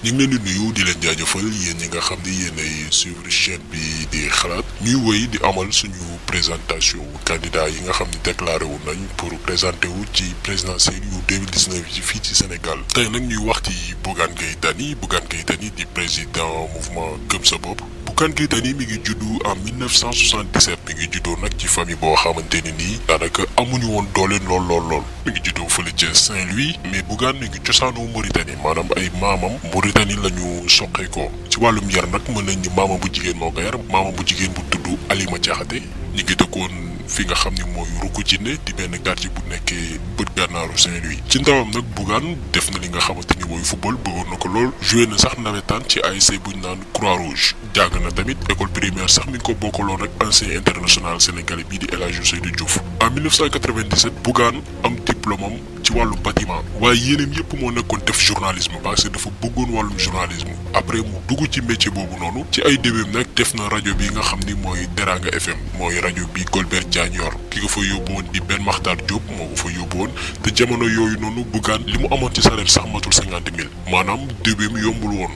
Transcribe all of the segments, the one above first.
ñu ngi leen di nuyu di leen jaajëfal yéen ñi nga xam ni yéen ay suivre chaîne bi di xalaat ñuy wéy di amal suñu présentation candidat yi nga xam ni déclaré wu nañ pour présenter wu ci présidentielle yu 2019 yi fii ci Sénégal tey nag ñuy wax ci Bougane Gueye Dany di président mouvement Gëm Sa Bopp. Bougane Gueye Dany mi ngi juddu en 1977 mi ngi juddoo nag ci famille boo xamante ni nii daanaka amuñu woon doole lool mi ngi juddoo fële ca Saint-Louis mais Bougane mi ngi cosaanoo Mauritanie maanaam ay maamam Mauritanie la ñu soqeekoo ci wàllum yar nag mën nañ ni maamam bu jigéen moo ko yar maamam bu jigéen bu tudd Alima Diakhaté ñi ngi dëkkoon fi nga xam ni mooy Ruku-Djine di benn quartier bu nekkee bët gànnaaru Saint-Louis ci ndawam nag Bougane def na li nga xamante ni mooy football bëggoon na ko lool joué na sax nawetaan ci ASC bu ñu naan Croix-Rouge jàng na tamit école primaire sax mi ngi ko bokkaloon ak ancien international sénégalais bii di El Hadji Seydou Diouf en 1997 Bougane am diplôme am ci wàllu bâtiment waaye yéeneen yëpp moo nekkoon def journalisme parce que dafa bëggoon wàllum journalisme après mu dugg ci métier boobu noonu ci ay débutam nag def na rajo bi nga xam ni mooy Teranga FM mooy rajo bi Golbert Diagne yor ki ko fa yóbbu woon di Ben Makhtar Diop moo ko fa yóbbu woon te jamono yooyu noonu Bougane li mu amoon ci salaire sax matul 50 000 maanaam débutam yombul woon.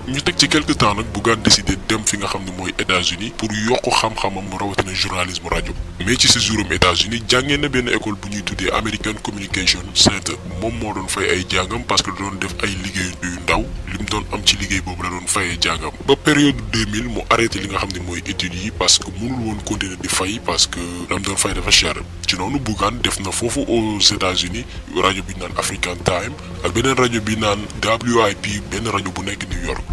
ñu teg ci quelque temps nag Bougane décidé dem fi nga xam ne mooy États-Unis pour yokk xam-xamam rawatina journalisme rajo mais ci séjouram États-Unis jàngee na benn école bu ñuy tuddee American Communication Center moom moo doon fay ay jàngam parce que da doon def ay liggéey yu ndaw li mu doon am ci liggéey boobu la doon fayee jàngam ba période 2000 mu arrêté li nga xam ne mooy études yi parce que mënul woon continuer di fay parce que lam doon fay dafa cher ci noonu Bougane def na foofu aux États-Unis rajo bi naan African Time ak beneen rajo bi naan WIP benn rajo bu nekk New York.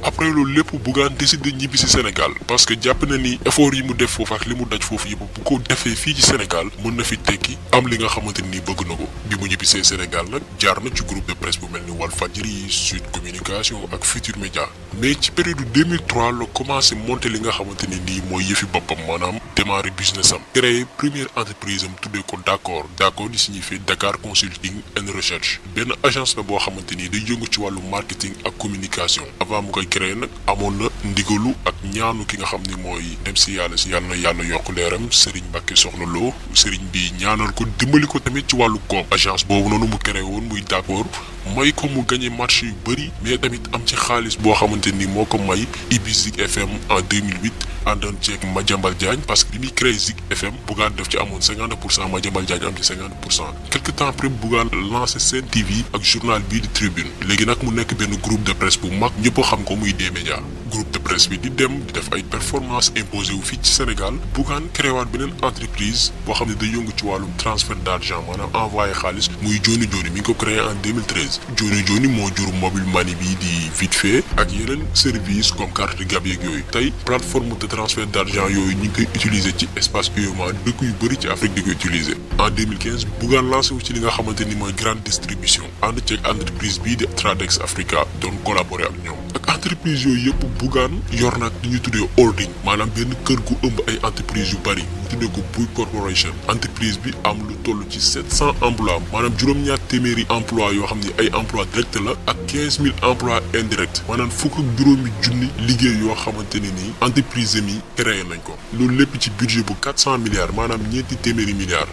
après loolu lépp Bougane décidé ñibbi si Sénégal parce que jàpp na ni effort yi mu def foofu ak li mu daj foofu yëpp bu ko defee fii ci Sénégal mën na fi tekki am li nga xamante ni bëgg na ko bi mu ñibbisee Sénégal nag jaar na ci groupe de presse bu mel ni Walfadjri Sud Communication ak Futur Média mais ci période 2003 la commencé monter li nga xamante ni nii mooy yëfi boppam maanaam démarrer business am créer première entreprise am tuddee ko d'accord di signifier Dakar Consulting and Research benn agence la boo xamante ni day yëngu ci wàllu marketing ak communication avant mu koy créé nag amoon na ndigalu ak ñaanu ki nga xam ni mooy dem si yàlla na yàlla yokk leeram Serigne Mbacké Soxna Lo Serigne bi ñaanal ko dimbali ko tamit ci wàllu koom agence boobu noonu mu créé woon muy d'accord may ko mu gagné marché yu bëri mais tamit am ci xaalis boo xamante ni moo ko may ibbi Zik FM en 2008 àndoon ceeg Madiambal Diagne parce que bi muy créé Zik FM Bougane def ci amoon 50% Madiambal Diagne am ci 50% quelque temps après Bougane lancé Sen TV ak journal bii di Tribune léegi nag mu nekk benn groupe de presse bu mag ñëpp xam ko muy D-Média groupe de presse bi di dem di def ay performance imposé wu fii ci Sénégal Bougane créé waat beneen entreprise boo xam ne day yëngu ci wàllum transfert d'argent maanaam envoyé xaalis muy Joni Joni mi ngi ko créé en 2013 Joni Joni moo jur mobile money bi di vite fait ak yeneen service comme carte gab yeeg yooyu tey plateforme de transfert d'argent yooyu ñu ngi koy utiliser ci espace UEMOA dëkk yu bëri ci Afrique di ko utiliser en 2015 Bougane lancé wu ci li nga xamante ni mooy grande distribution ànd ceeg entreprise bii di Tradex Africa doon collaborer ak ñoom ak entreprise yooyu yëpp Bougane yor nag li ñuy tuddee holding maanaam benn kër gu ëmb ay entreprise yu bëri mu tuddee ko Bouygues Corporation entreprise bi am lu toll ci 700 emplois maanaam juróom-ñaar téeméeri emplois yoo xam ni ay emploi direct la ak 15 000 emplois indirect maanaam fukk ak juróomi junni liggéey yoo xamante ne nii entreprise mi créé nañ ko loolu lépp ci budget bu 400 milliards maanaam ñeenti téeméeri milliards.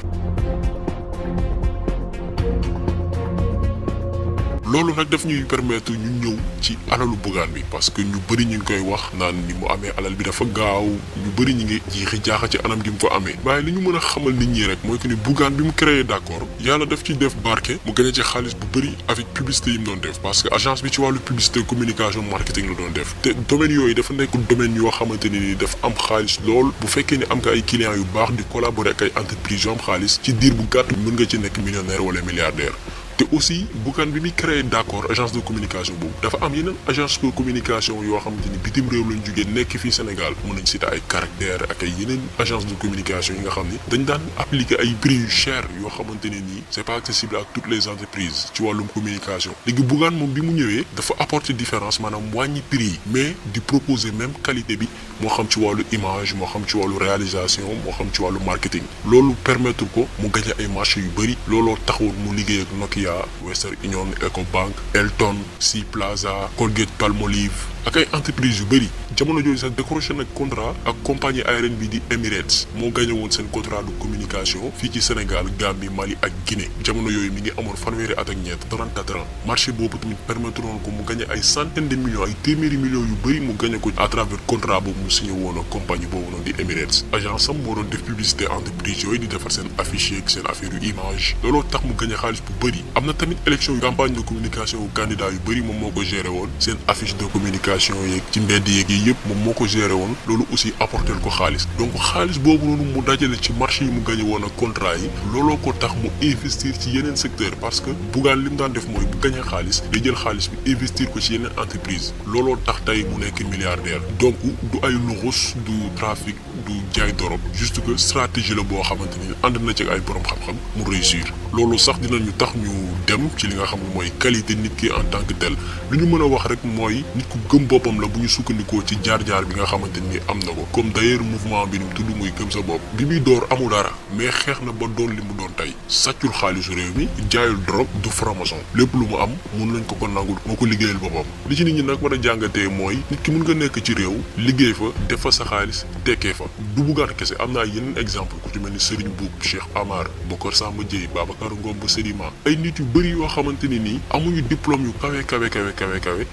loolu nag daf ñuy permettre ñu ñëw ci alalu Bougane bi parce que ñu bëri ñu ngi koy wax naan ni mu amee alal bi dafa gaaw ñu bëri ñu ngi jiixi jaaxa ci anam gi mu ko amee waaye li ñu mën a xamal nit ñi rek mooy que ni Bougane bi mu créé d'accord yàlla daf ci def barke mu gagné ci xaalis bu bëri avec publicité yi mu doon def parce que agence bi ci wàllu publicité communication marketing la doon def te domaine yooyu dafa nekk domaine yoo xamante ni daf am xaalis lool bu fekkee ni am nga ay clients yu baax di collaborer ak ay entreprises yu am xaalis ci diir bu gàtt mën nga ci nekk millionnaire wala milliardaire. te aussi Bougane bi muy créé d'accord agence de communication boobu dafa am yeneen agence de communication yoo xamante ni bitim réew lañ jógee nekk fii Sénégal mën nañ citer ay Caractère ak ay yeneen agence de communication yi nga xam ni dañ daan appliquer ay prix yu cher yoo xamante ne nii c'est pas accessible à toutes les entreprises ci wàllum communication léegi Bougane moom bi mu ñëwee dafa apporter différence maanaam wàññi prix yi mais di proposer même qualité bi moo xam ci wàllu image moo xam ci wàllu réalisation moo xam ci wàllu marketing loolu permettre ko mu gagner ay marché yu bëri looloo taxoon mu liggéey ak Nokia Western Union Ecobank Elton Sea Plaza Colgate Palmolive ak ay entreprise yu bëri jamono jooju sax décroché nag contrat ak compagnie aérienne bi di Emirates moo gagné woon seen contrat de communication fii ci Sénégal Gambie Mali ak Guinée jamono yooyu mi ngi amoon fanweeri at ak ñeent 34 ans marché boobu tamit permettre woon ko mu gagné ay centaine de millions ay téeméeri millions yu bëri mu gagné ko à travers contrat boobu mu signé woon ak compagnie boobu noonu di Emirates agence am moo doon def publicité entreprise yooyu di defar seen affiche yeeg seen affaire yu image looloo tax mu gagné xaalis bu bëri am na tamit élection campagne de communication yu candidat yu bëri moom moo ko géré woon seen affiche de communication yeeg ci mbedd yeeg yi yëpp moom moo ko géré woon loolu aussi apporté ko xaalis donc xaalis boobu noonu mu dajale ci marché yi mu gagné woon ak contrat yi looloo ko tax mu investir ci yeneen secteur parce que Bougane li mu daan def mooy bu gagné xaalis day jël xaalis bi investir ko ci yeneen entreprise looloo tax tey mu nekk milliardaire donc du ay luxus du trafic du jaay dorog juste que stratégie la boo xamante ni ànd na ci ay borom xam-xam mu réussir loolu sax dinañu tax ñu dem ci li nga xam ne mooy qualité nit ki en tant que tel lu ñu mën a wax rek mooy nit ku gëm boppam la bu ñu sukkandikoo ci jaar-jaar bi nga xamante ni am na ko comme d'ailleurs mouvement bi ni mu tudd muy gëm sa bopp bi muy door amul dara mais xeex na ba doon li mu doon tey sàccul xaalisu réew mi jaayul drogue du franc-maçon lépp lu mu am mun nañ ko nangul moo ko liggéeyal boppam li ci nit ñi nag war a jàngatee mooy nit ki mun nga nekk ci réew liggéey fa def fa sa xaalis tekkee fa du Bougane kese am naa yeneen exemple ku ci mel ni Serigne Boub Cheikh Amar Bokar Samba Dièye Babacar Ngom bu Sedima ay nit yu bëri yoo xamante ni nii amuñu diplôme yu kawe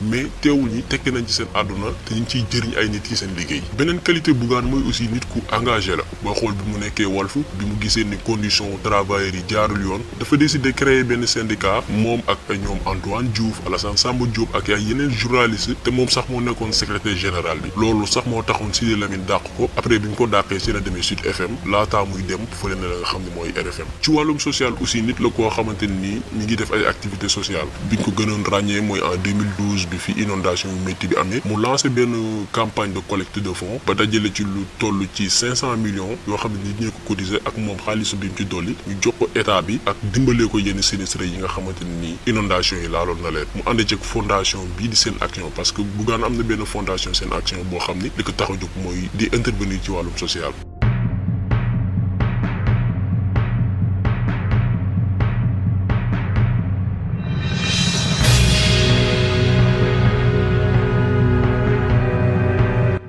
mais teewul ñi tekki nañ ci seen àdduna te ñu ngi ciy jëriñ ay nit yi seen liggéey beneen qualité Bougane mooy aussi nit ku engagé la boo xool bi mu nekkee Walf bi mu gisee ni condition travailleurs yi jaarul yoon dafa décidé créer benn syndicat moom ak ñoom Antoine Diouf Alassane Samba Diop ak ay yeneen journaliste te moom sax moo nekkoon secrétaire général bi loolu sax moo taxoon Sidi Lamine dàq ko après bi ñu ko dàqee ci la demee Sud FM laataa muy dem fële na la nga xam ne mooy RFM ci wàllum social aussi nit la koo xamante ni ñi ngi def ay activités sociales biñ ko gënoon ràññee mooy en 2012 bi fi inondation yu métti bi amee mu lancé benn campagne de collecte de fonds ba dajale ci lu toll ci 500 millions yoo xam ne nit ñee ko cotiser ak moom xaalisu bi mu ci dolli ñu jox ko état bi ak dimbalee ko yenn sinistrés yi nga xamante ni inondation yi laaloon na leen mu ànd ci fondation bii di Seen Action parce que Bougane am na benn fondation Seen Action boo xam ni li ko tax a jóg mooy di intervenir ci wàllum social.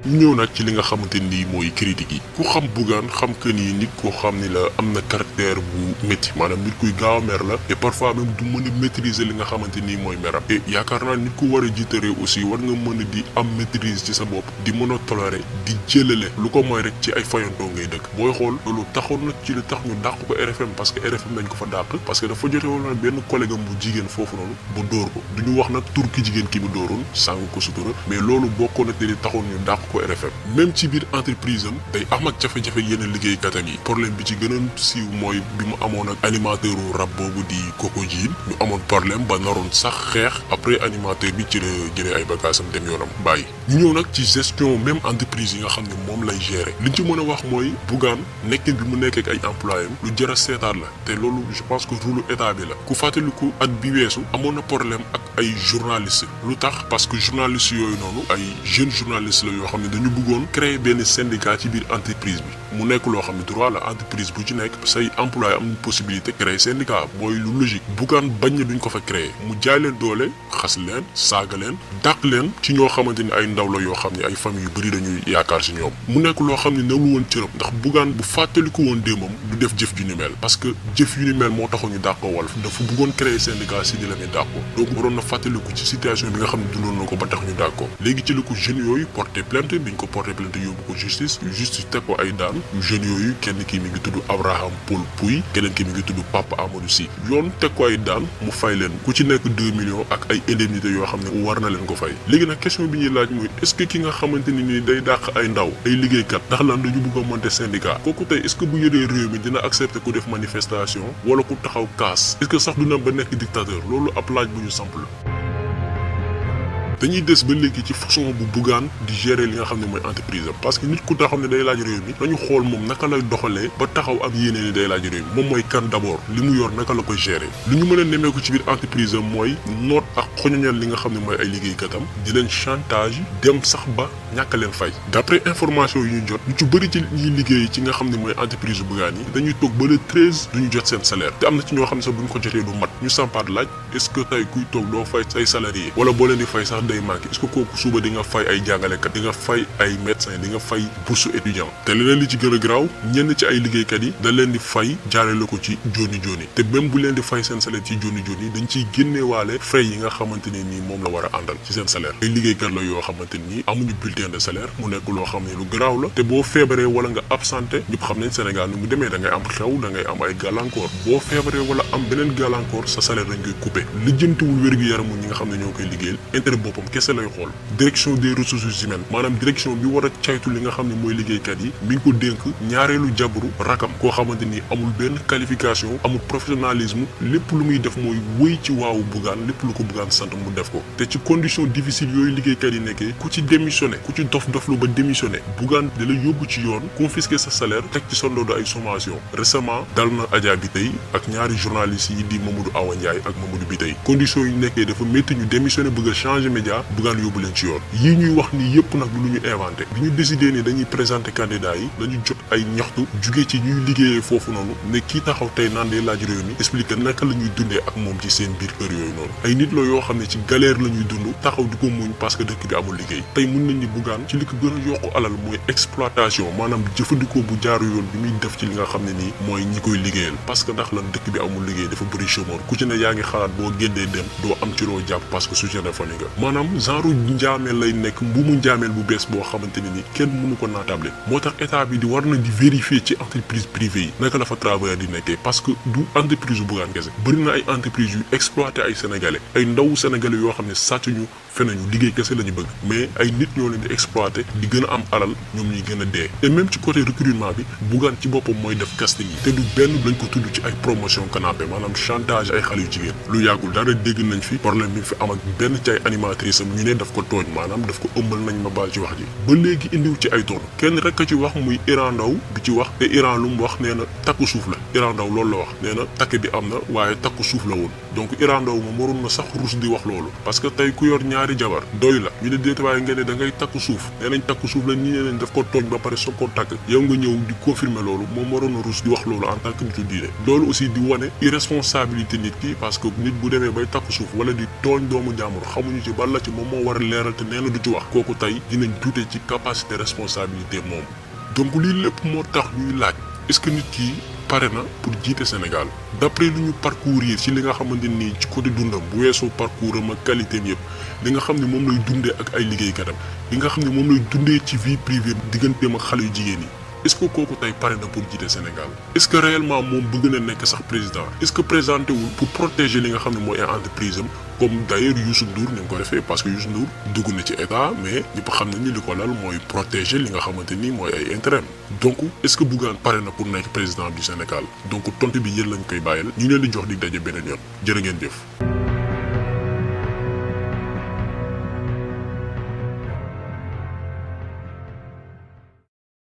ñëw nag ci li nga xamante ni mooy critique yi ku xam Bougane xam que ni nit koo xam ni la am na caractère bu métti maanaam nit kuy gaaw a mer la et parfois même du mën a maîtriser li nga xamante ni mooy meram et yaakaar naa nit ku war a jiite réew aussi war nga mën a di am maîtrise ci sa bopp di mën a tolérer di jëlale lu ko mooy rek ci ay fayantoo ngay dëkk booy xool loolu taxoon na ci li tax ñu dàq ko RFM parce que RFM dañ ko fa dàq parce que dafa jote woon benn collègue am bu jigéen foofu noonu bu dóor ko duñu wax nag tur ki jigéen ki mu dóoroon sàng ko sutura mais loolu bokkoon na te li taxoon ñu dàq ko RFM même ci biir entreprise am day am ak jafe-jafe yeneen liggéeykatam yi problème bi ci gën a siiw mooy bi mu amoon ak animateur u rap boobu di Coco Jean ñu amoon problème ba naroon sax xeex après animateur bi ci la jëlee ay bagaasam dem yoonam bàyyi ñu ñëw nag ci gestion même entreprise yi nga xam ne moom lay gérer liñ ci mën a wax mooy Bougane nekkin bi mu nekkee ak ay employé am lu jar a seetaat la te loolu je pense que rôle état bi la ku fàttaliku at bi weesu amoon na problème ak ay journalistes lu tax parce que journalistes yooyu noonu ay jeunes journalistes la yoo xam ne dañu bëggoon créer benn syndicat ci biir entreprise bi mu nekk loo xam ne droit la entreprise bu ci nekk say employé am possibilité créer syndicat mooy lu logique Bougane bañ ne duñ ko fa créer mu jaay leen doole xas leen saaga leen dàq leen ci ñoo xamante ni ay ndaw la yoo xam ne ay famille yu bëri dañuy yaakaar si ñoom mu nekk loo xam ne newul woon cërëm ndax Bougane bu fàttaliku woon démbam du def jëf ju ni mel parce que jëf yu ni mel moo taxoon ñu dàq ko Walf dafa bëggoon créer syndicat si di la muy dàq ko donc waroon na fàttaliku ci situation bi nga xam ne dundoon na ko ba tax ñu dàq ko léegi ci la ko jeunes yooyu porté plainte biñ ko porté plainte yóbbu ko justice teg ko ay daan jeunes yooyu kenn ki mi ngi tudd Abraham Paul Pouy keneen ki mi ngi tudd Papa Amadou Sy yoon teg ko ay daan mu fay leen ku ci nekk 2 millions ak ay indemnités yoo xam ne war na leen ko fay léegi nag question bi ñuy laaj mooy est-ce que ki nga xamante ni nii day dàq ay ndaw ay liggéeykat ndax lan dañu bëgg a monter syndicat kooku tey est-ce que bu yoree réew mi dina accepter ku def manifestation wala ku taxaw kaas est-ce que sax du na ba nekk dictateur loolu ab laaj bu ñu samp la dañuy des ba léegi ci façon bu Bougane di gérer li nga xam ne mooy entreprise am parce que nit ku taxaw ne day laaj réew mi dañu xool moom naka lay doxalee ba taxaw am yéene ni day laaj réew mi moom mooy kan d'abord li mu yor naka la koy gérer lu ñu mën a nemmeeku ci biir entreprise am mooy noot ak xoñoñal li nga xam ne mooy ay liggéeykatam di leen chantage dem sax ba ñàkk leen fay. d'après information yu ñu jot ñu ci bëri ci ñuy liggéey ci nga xam ne mooy entreprise bu Bougane yi dañuy toog ba le 13 duñu jot seen salaire te am na ci ñoo xam ne sax buñ ko jotee du mat ñu sampaat laaj est-ce que tey kuy toog doo fay say salarié wala boo leen di fay sax day manqué est-ce que kooku suba di nga fay ay jàngalekat di nga fay ay médecins di nga fay bourse étudiant te leneen li ci gën a garaaw ñenn ci ay liggéeykat yi da leen di fay jaarale ko ci joni joni te même bu leen di fay seen salaire ci joni joni dañ ciy génneewaale frais yi nga xamante ne nii moom la war a àndal ci seen salaire ay liggéeykat la yoo xamante nii amuñu bulletin de salaire mu nekk loo xam ne lu garaaw la te boo feebaree wala nga absenté ñëpp xam nañ Sénégal ni mu demee da ngay am xew da ngay am ay gàllankoor boo feebaree wala am beneen gàllankoor sa salaire dañ koy coupé lijjantiwul wér-gu-yaramu ñi nga xam ne ñoo koy liggéeyal intérêt boppam kese lay xool direction des ressources humaines maanaam direction bi war a caytu li nga xam ne mooy liggéeykat yi mi ngi ko dénk ñaareelu jabru rakam koo xamante ni amul benn qualification amul professionnalisme lépp lu muy def mooy wëy ci waawu Bougane lépp lu ko Bougane sant mu def ko te ci condition difficile yooyu liggéeykat yi nekkee ku ci démissionné ku ci dof-doflu ba démissionné Bougane da la yóbbu ci yoon confisquer sa salaire teg ci sa ndodd ay sommation récemment dal na Adja Biteye ak ñaari journalistes yi di Mamadou Awa Ndiaye ak Mamadou Biteye condition yi nekkee dafa métti ñu démissionné bëgg a changer média Bougane yóbbu leen ci yoon yii ñuy wax ni yëpp nag lu ñu inventé bi ñu décidé ni dañuy présenter candidat yi dañu jot ay ñaxtu jugee ci ñuy liggéeyee foofu noonu ne kii taxaw tey naan dee laaj réew mi expliquer naka la ñuy dundee ak moom ci seen biir kër yooyu noonu ay nit la yoo xam ne ci galère la ñuy dund taxaw di ko muñ parce que dëkk bi amul liggéey tey mun nañ ni Bougane ci li ko gën a yokku alal mooy exploitation maanaam jëfandikoo bu jaaru yoon bi muy def ci li nga xam ne nii mooy ñi koy liggéeyal parce que ndax lan dëkk bi amul liggéey dafa bëri chômeur ku ci ne yaa ngi xalaat boo génnee dem doo am ci loo jàpp parce que soutien de famille nga maanaam genre njaameel lay nekk mbuumu njaameel bu bees boo xamante ne ni kenn mënu ko naatable moo tax état bi di war na di vérifier ci entreprise privée yi naka la fa travailleur di nekkee parce que du entreprise bu Bougane kese bëri na ay entreprise yu exploité ay sénégalais ay ndawu sénégalais yoo xam ne sàccuñu fenañu liggéey kese la ñu bëgg mais ay nit ñoo leen di exploité di gën a am alal ñoom ñuy gën a dee et même ci côté recrutement bi Bougane ci boppam mooy def casting yi te du benn lañ ko tudd ci ay promotion canapé maanaam chantage ay xale yu jigéen lu yàggul dara dégg nañ fi problème bi fi am ak benn ci ay animatrice am ñu ne daf ko tooñ maanaam daf ko ëmbal nañ ma baal ci wax ji ba léegi indiw ci ay doon kenn rek a ci wax muy Iran Ndaw bi ci wax te Iran lu mu wax nee na takku suuf la Iran Ndaw loolu la wax nee na takk bi am na waaye takku suuf la woon donc Iran Ndaw moom waroon na sax rus di wax loolu parce que tey ku yor ñaari jabar doy la ñu ne déet waaye ngeen ne da ngay takku suuf nee nañ takku suuf la ñi ne nañ daf ko tooñ ba pare soog koo takk yow nga ñëw di confirmer loolu moom waroon na rus di wax loolu en tant que nitu diine loolu aussi di wane irresponsabilité nit ki parce que nit bu demee bay takku suuf wala di tooñ doomu jàmbur xamuñu ci ban la ci moom moo war a leeral te nee na du ci wax kooku tey dinañ duute ci capacité responsabilité moom donc lii lépp moo tax ñuy laaj est-ce que nit ki pare na pour jiite Sénégal d'après lu ñu parcourir ci li nga xamante nii ci côté dundam bu weesoo parcours am ak qualité am yëpp li nga xam ne moom lay dundee ak ay liggéeykatam li nga xam ne moom lay dundee ci vie privée digganteem ak xale yu jigéen yi est-ce que kooku tey pare na pour jiite Sénégal est-ce que réellement moom bëgg na nekk sax président est-ce que présenté wul pour protéger li nga xam ne mooy ay entreprise am comme d'ailleurs Youssou Ndour ni nga ko defee parce que Youssou Ndour dugg na ci état mais ñëpp xam nañ ni li ko lal mooy protéger li nga xamante ni mooy ay intérêt donc est-ce que Bougane pare na pour nekk président du Sénégal donc tontu bi yéen lañ koy bàyyil ñu leen di jox di daje beneen yoon jërë ngeen jëf.